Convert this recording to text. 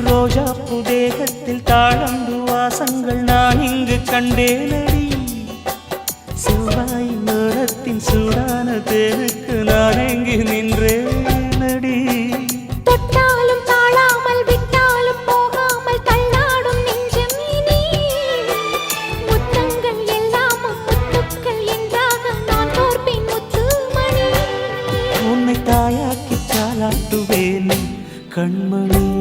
ரோஜா புதேகத்தில் தாழம்பு வாசங்கள் நான் இங்கு கண்டேனடி. செவ்வாய் நேரத்தின் சூடான தேனுக்கு நான் எங்கு நின்றேனடி. தொட்டாலும் தாழாமல் விட்டாலும் போகாமல் தள்ளாடும் நெஞ்சம் இனி. முத்தங்கள் எல்லாம் முத்துக்கள் என்றாக நான் தோற்பின் முத்துமணி. உன்னை தாயாக்கி தாலாட்டுவேன் கண்மணி.